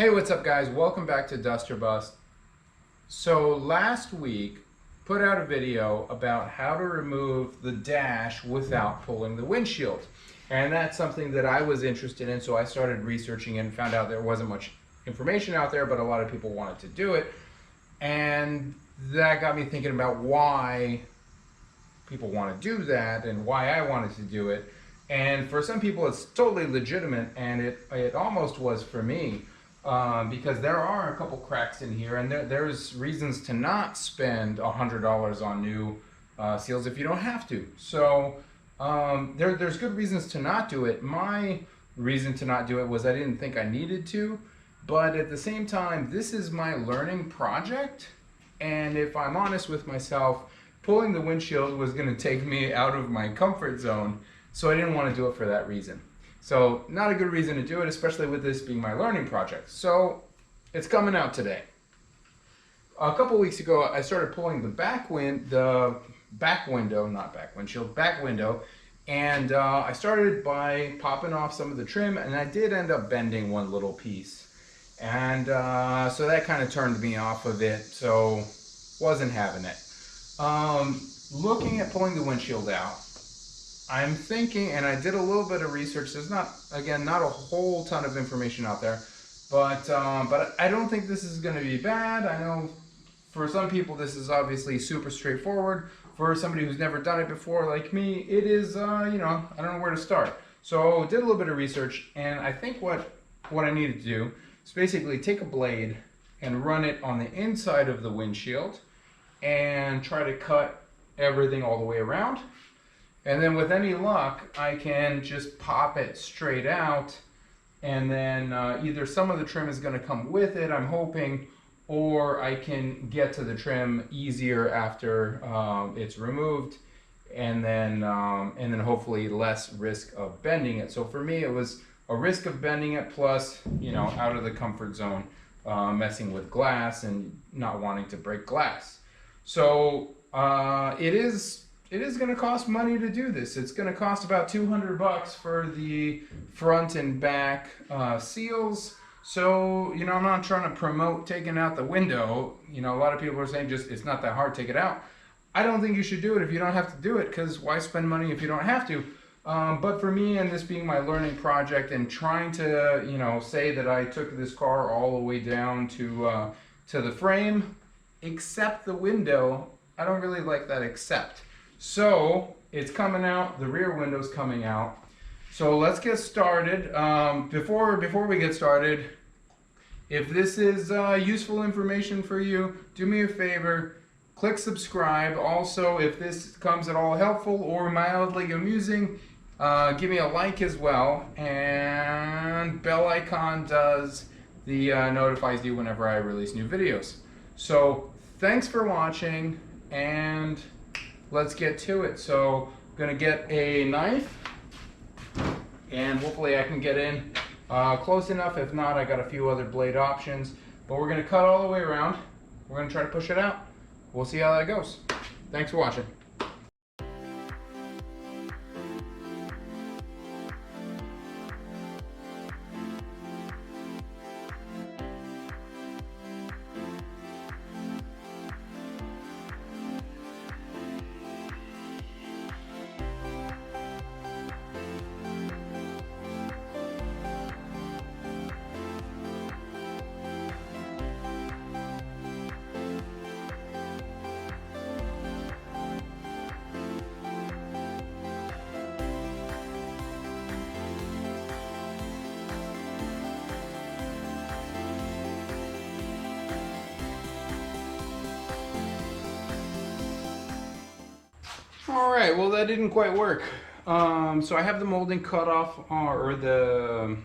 Hey, what's up guys? Welcome back to Dust or Bust. So last week, put out a video about how to remove the dash without pulling the windshield. And that's something that I was interested in, so I started researching and found out there wasn't much information out there, but a lot of people wanted to do it. And that got me thinking about why people want to do that and why I wanted to do it. And for some people it's totally legitimate, and it almost was for me. Because there are a couple cracks in here, and there's reasons to not spend $100 on new seals if you don't have to. So there's good reasons to not do it. My reason to not do it was I didn't think I needed to, but at the same time, this is my learning project, and if I'm honest with myself, pulling the windshield was going to take me out of my comfort zone, so I didn't want to do it for that reason. So not a good reason to do it, especially with this being my learning project. So it's coming out today. A couple weeks ago, I started pulling the back window, and I started by popping off some of the trim, and I did end up bending one little piece. And so that kind of turned me off of it, so wasn't having it. Looking at pulling the windshield out, I'm thinking, and I did a little bit of research, there's not a whole ton of information out there, but I don't think this is going to be bad. I know for some people this is obviously super straightforward. For somebody who's never done it before like me, it is, I don't know where to start. So did a little bit of research, and I think what I needed to do is basically take a blade and run it on the inside of the windshield and try to cut everything all the way around. And then with any luck, I can just pop it straight out, and then either some of the trim is going to come with it, I'm hoping, or I can get to the trim easier after it's removed, and then hopefully less risk of bending it. So for me, it was a risk of bending it, plus out of the comfort zone, messing with glass and not wanting to break glass. So it is going to cost money to do this. It's going to cost about $200 for the front and back seals. So, I'm not trying to promote taking out the window. A lot of people are saying just it's not that hard, take it out. I don't think you should do it if you don't have to do it, because why spend money if you don't have to? But for me, and this being my learning project and trying to, say that I took this car all the way down to the frame, except the window, I don't really like that except. So it's coming out, the rear window's coming out. So let's get started. Before we get started, if this is useful information for you, do me a favor, click subscribe. Also, if this comes at all helpful or mildly amusing, give me a like as well. And bell icon notifies you whenever I release new videos. So thanks for watching, and let's get to it. So I'm gonna get a knife, and hopefully I can get in close enough. If not, I got a few other blade options, but we're gonna cut all the way around. We're gonna try to push it out. We'll see how that goes. Thanks for watching. All right, well that didn't quite work. So I have the molding cut off, or the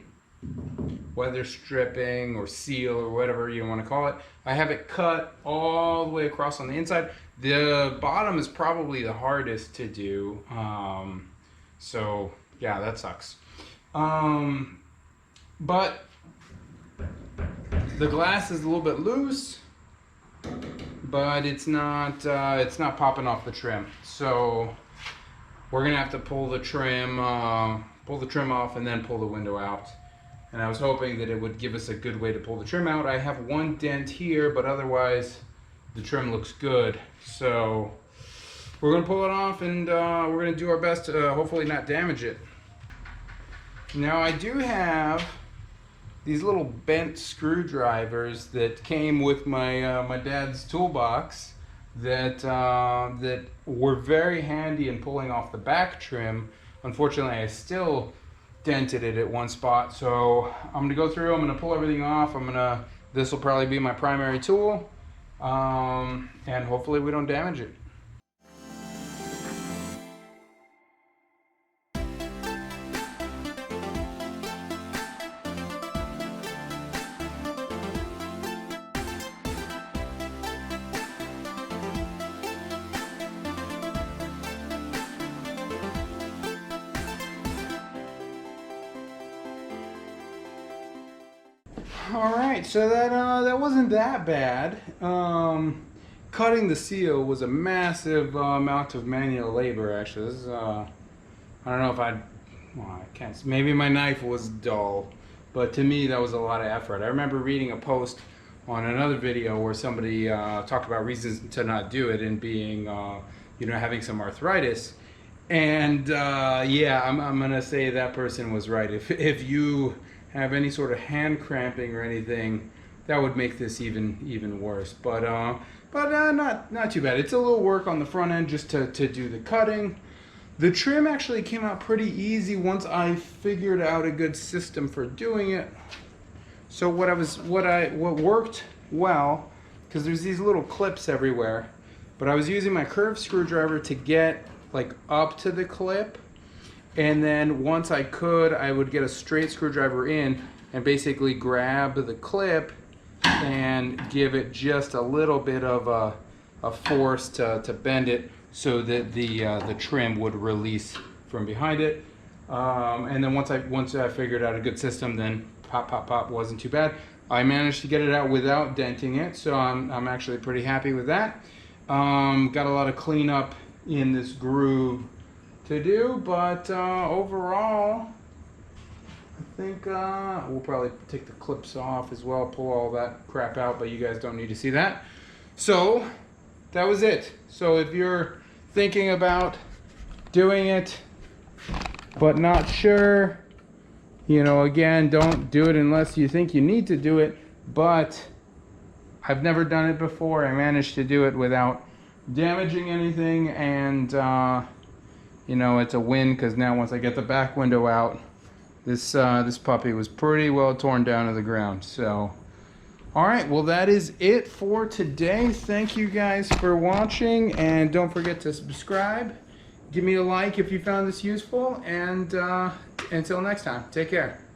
weather stripping or seal or whatever you want to call it. I have it cut all the way across on the inside. The bottom is probably the hardest to do. So yeah, that sucks. But the glass is a little bit loose, but it's not popping off the trim. So we're gonna have to pull the trim off and then pull the window out. and I was hoping that it would give us a good way to pull the trim out. I have one dent here, but otherwise the trim looks good. So we're gonna pull it off, and we're gonna do our best to hopefully not damage it. Now I do have these little bent screwdrivers that came with my my dad's toolbox that that were very handy in pulling off the back trim. Unfortunately, I still dented it at one spot, so I'm gonna go through. I'm gonna pull everything off. This will probably be my primary tool, and hopefully we don't damage it. All right, so that wasn't that bad. Cutting the seal was a massive amount of manual labor. Actually, this is I don't know if well, I can't. Maybe my knife was dull, but to me that was a lot of effort. I remember reading a post on another video where somebody talked about reasons to not do it, and being you know, having some arthritis. And yeah, I'm gonna say that person was right. If you have any sort of hand cramping or anything, that would make this even worse. But not too bad. It's a little work on the front end just to do the cutting. The trim actually came out pretty easy once I figured out a good system for doing it. So what worked well, because there's these little clips everywhere, but I was using my curved screwdriver to get like up to the clip. And then once I would get a straight screwdriver in and basically grab the clip and give it just a little bit of a force to bend it so that the trim would release from behind it. And then once I figured out a good system, then pop wasn't too bad. I managed to get it out without denting it, so I'm actually pretty happy with that. Got a lot of cleanup in this groove to do, but overall I think we'll probably take the clips off as well, pull all that crap out, but you guys don't need to see that. So that was it. So if you're thinking about doing it but not sure, you know, again, don't do it unless you think you need to do it. But I've never done it before. I managed to do it without damaging anything, and you know, it's a win, because now once I get the back window out, this puppy was pretty well torn down to the ground. So, all right, well, that is it for today. Thank you guys for watching, and don't forget to subscribe. Give me a like if you found this useful, and until next time, take care.